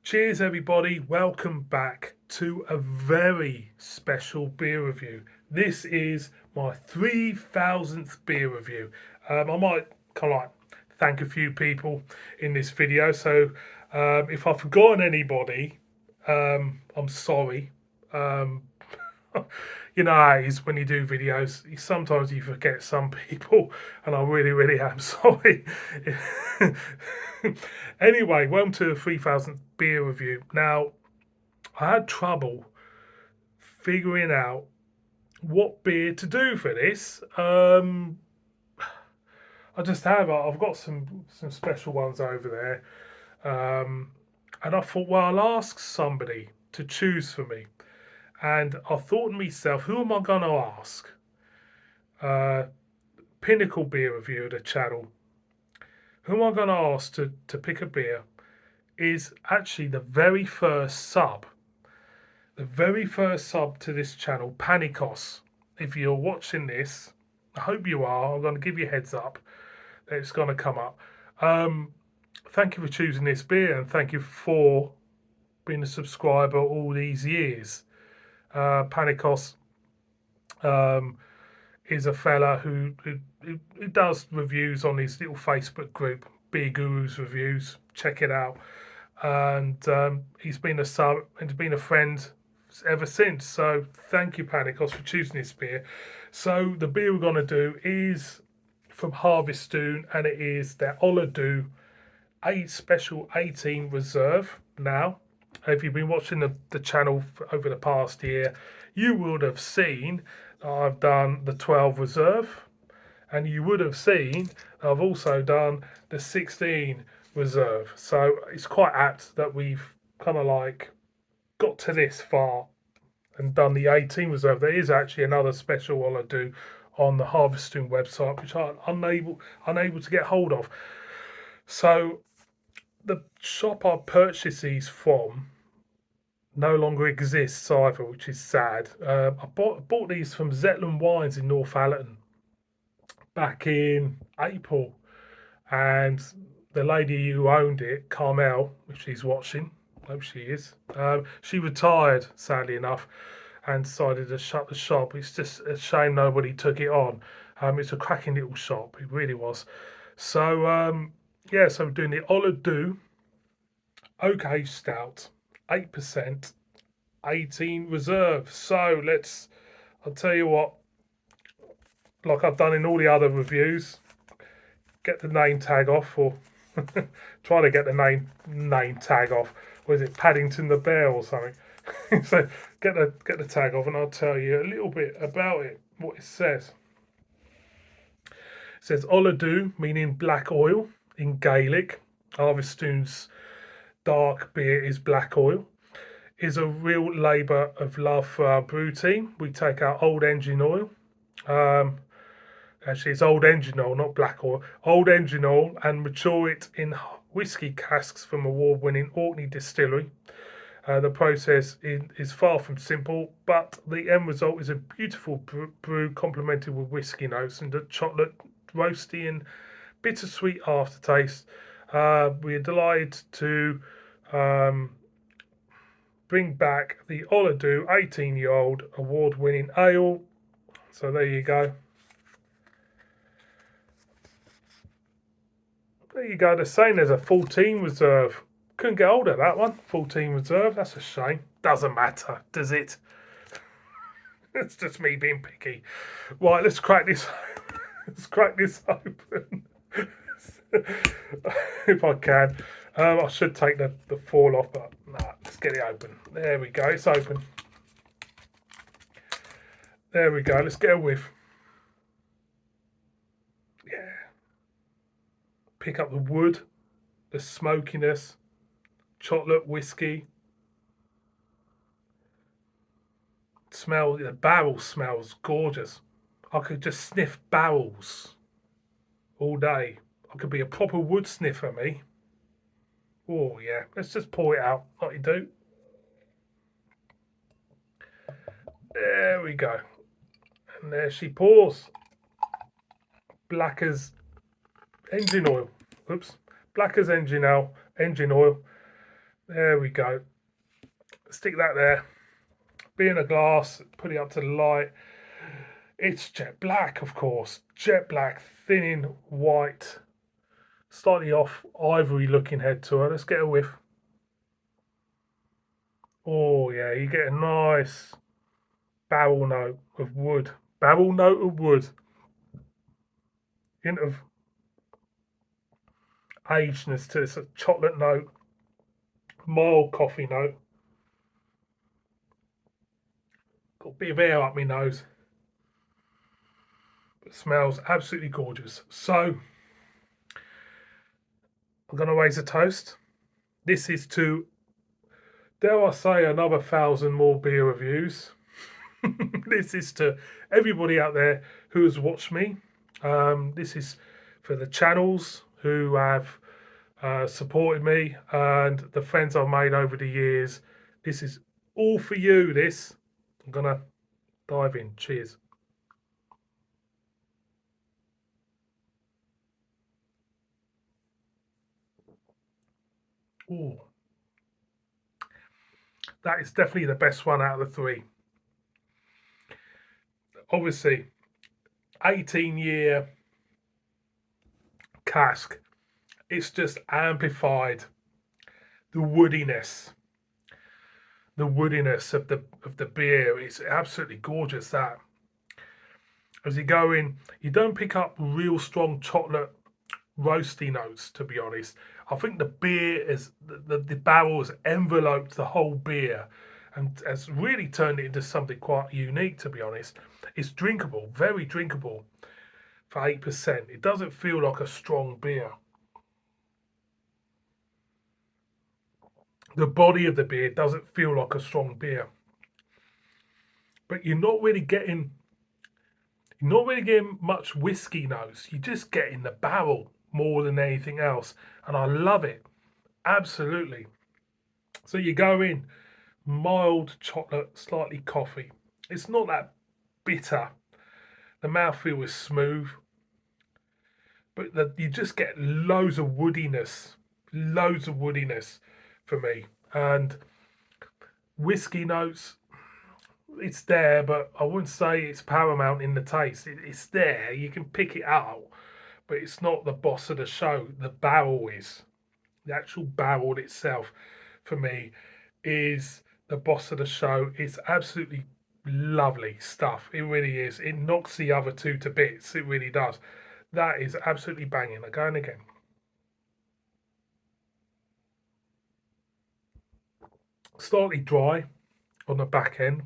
Cheers everybody, welcome back to a very special beer review. This is my 3000th beer review. I might kind of like thank a few people in this video, so if I've forgotten anybody, I'm sorry. Um, you know how it is when you do videos, sometimes you forget some people, and I really am sorry. Anyway, welcome to the 3000th beer review. Now, I had trouble figuring out what beer to do for this. I just have. I've got some special ones over there, and I thought, well, I'll ask somebody to choose for me. And I thought to myself, who am I going to ask? Uh, Pinnacle Beer Review, the channel. Who am I going to ask to pick a beer? Is actually the very first sub. The very first sub to this channel, Panikos. If you're watching this, I hope you are. I'm going to give you a heads up that it's going to come up. Thank you for choosing this beer and thank you for being a subscriber all these years. Panikos is a fella who does reviews on his little Facebook group, Beer Gurus Reviews. Check it out. And he's been a sub and he's been a friend ever since. So thank you, Panikos, for choosing this beer. So the beer we're going to do is from Harviestoun, and it is their Dubh a special 18 reserve. Now, if you've been watching the channel over the past year, you would have seen I've done the 12 reserve, and you would have seen I've also done the 16 reserve. So it's quite apt that we've kind of like got to this far and done the 18 reserve. There is actually another special one I do on the Harviestoun website, which I'm unable to get hold of. So the shop I purchased these from no longer exists either, which is sad. I bought these from Zetland Wines in Northallerton back in April, and the lady who owned it, Carmel, if she's watching, I hope she is, she retired, sadly enough, and decided to shut the shop. It's just a shame nobody took it on. It's a cracking little shop, it really was. So, yeah, so we're doing the Dubh Oak Age Stout, 8%, 18 reserve. So I'll tell you what, like I've done in all the other reviews, get the name tag off, or try to get the name tag off. Or is it Paddington the Bear or something? So get the tag off, and I'll tell you a little bit about it. What it says. It says Dubh, meaning black oil in Gaelic. Harviestoun's dark beer is black oil. Is a real labour of love for our brew team. We take our old engine oil. Actually, it's old engine oil, not black oil. Old engine oil, and mature it in whiskey casks from award-winning Orkney distillery. The process is far from simple, but the end result is a beautiful brew complemented with whiskey notes and a chocolate, roasty and bittersweet aftertaste. We are delighted to bring back the Dubh 18-year-old award-winning ale. So there you go. There you go. They're saying there's a 14 reserve. Couldn't get hold of that one. 14 reserve. That's a shame. Doesn't matter, does it? It's just me being picky. Right, let's crack this. Let's crack this open. If I can. I should take the foil off, but nah, let's get it open. There we go. It's open. There we go. Let's get a whiff. Yeah. Pick up the wood, the smokiness, chocolate, whiskey. Smell, the barrel smells gorgeous. I could just sniff barrels all day. I could be a proper wood sniffer, me. Oh yeah, let's just pour it out like you do. There we go. And there she pours. Black as engine oil. Oops. Black as engine oil. There we go. Stick that there. Be in a glass, put it up to the light. It's jet black, of course. Jet black, thin, white, slightly off ivory looking head to her. Let's get a whiff. Oh, yeah, you get a nice barrel note of wood. Barrel note of wood. Hint of agedness to this. A chocolate note, mild coffee note. Got a bit of air up my nose. But smells absolutely gorgeous. So, I'm going to raise a toast. This is to, dare I say, another 1,000 more beer reviews. This is to everybody out there who has watched me. This is for the channels who have supported me and the friends I've made over the years. This is all for you. This. I'm going to dive in. Cheers. Ooh, that is definitely the best one out of the three. Obviously, 18-year cask. It's just amplified the woodiness, of the beer. It's absolutely gorgeous. That as you go in, you don't pick up real strong chocolate roasty notes. To be honest, I think the beer is the barrel has enveloped the whole beer and has really turned it into something quite unique. To be honest, it's drinkable, very drinkable for 8%. It doesn't feel like a strong beer. The body of the beer doesn't feel like a strong beer, but you're not really getting much whiskey notes. You're just getting the barrel more than anything else, and I love it absolutely. So you go in mild chocolate, slightly coffee. It's not that bitter. The mouthfeel is smooth, but you just get loads of woodiness for me, and whiskey notes it's there, but I wouldn't say it's paramount in the taste. It's there, you can pick it out, but it's not the boss of the show. The barrel is. The actual barrel itself, for me, is the boss of the show. It's absolutely lovely stuff. It really is. It knocks the other two to bits. It really does. That is absolutely banging. Again, again. Slightly dry on the back end.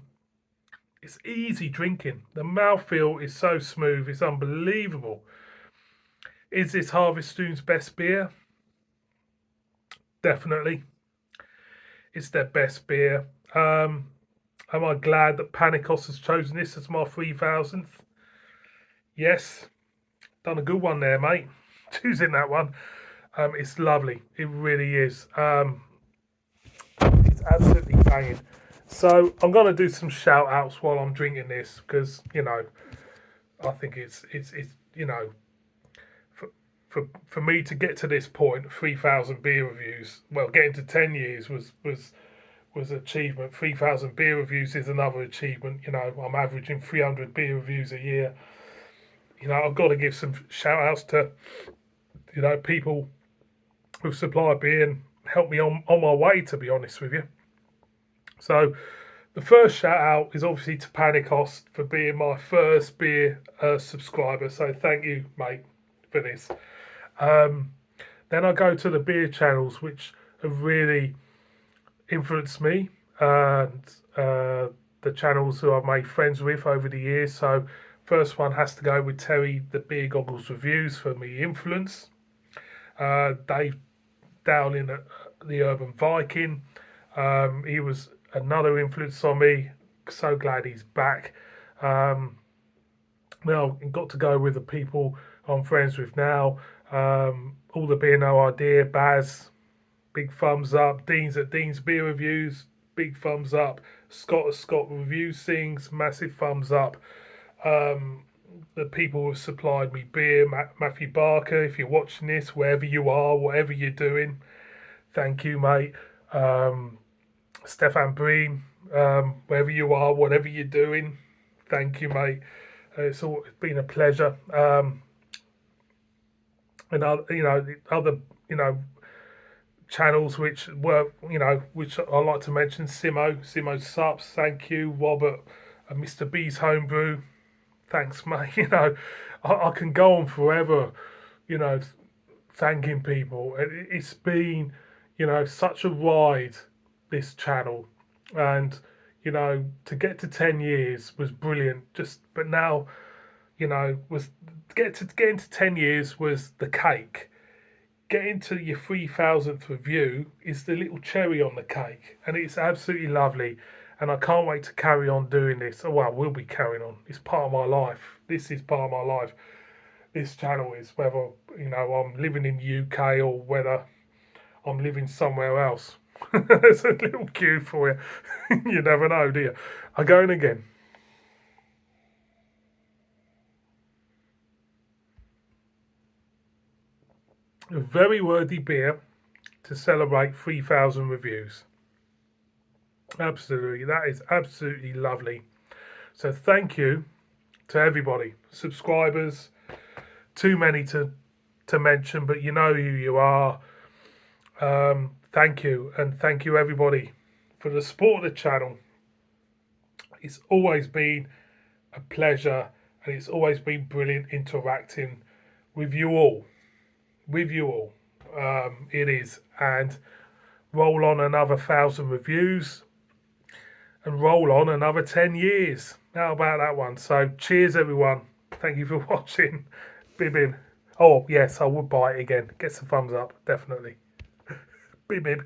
It's easy drinking. The mouthfeel is so smooth. It's unbelievable. Is this Harviestoun's best beer? Definitely. It's their best beer. Am I glad that Panikos has chosen this as my 3000th? Yes. Done a good one there, mate. Choosing that one. It's lovely. It really is. It's absolutely banging. So I'm going to do some shout outs while I'm drinking this because, I think it's for me to get to this point, 3,000 beer reviews. Well, getting to 10 years was an achievement. 3,000 beer reviews is another achievement. I'm averaging 300 beer reviews a year. I've got to give some shout outs to people who supply beer and help me on my way. To be honest with you, so the first shout out is obviously to Panikos for being my first beer subscriber. So thank you, mate, for this. Um, then I go to the beer channels, which have really influenced me, and the channels who I've made friends with over the years. So, first one has to go with Terry, the Beer Goggles Reviews, for me influence. Dave Dowling, the Urban Viking. He was another influence on me. So glad he's back. Now, got to go with the people I'm friends with now. All the Beer No Idea, Baz, big thumbs up. Dean's at Dean's Beer Reviews, big thumbs up. Scott at Scott Reviews Things, massive thumbs up. The people who have supplied me beer, Matthew Barker, if you're watching this, wherever you are, whatever you're doing, thank you, mate. Stefan Breen, wherever you are, whatever you're doing, thank you, mate. It's been a pleasure. And other, other, you know, channels which were, which I like to mention: Simo Sups, thank you, Robert, Mr. B's Homebrew, thanks, mate. I can go on forever, you know, thanking people. It's been, such a ride, this channel, and to get to 10 years was brilliant. But now, was get into 10 years was the cake. Getting to your 3,000th review is the little cherry on the cake, and it's absolutely lovely. And I can't wait to carry on doing this. Oh, well, we'll be carrying on. It's part of my life. This is part of my life. This channel is, whether I'm living in the UK or whether I'm living somewhere else. There's a little cue for you. You never know, do you? I'm going again. A very worthy beer to celebrate 3,000 reviews. Absolutely, that is absolutely lovely. So thank you to everybody, subscribers. Too many to mention, but you know who you are. Thank you, and thank you everybody for the support of the channel. It's always been a pleasure, and it's always been brilliant interacting with you all. With you all, it is, and roll on another 1,000 reviews, and roll on another 10 years. How about that one? So, cheers, everyone. Thank you for watching. Bib. Oh, yes, I would buy it again. Get some thumbs up, definitely. Bib.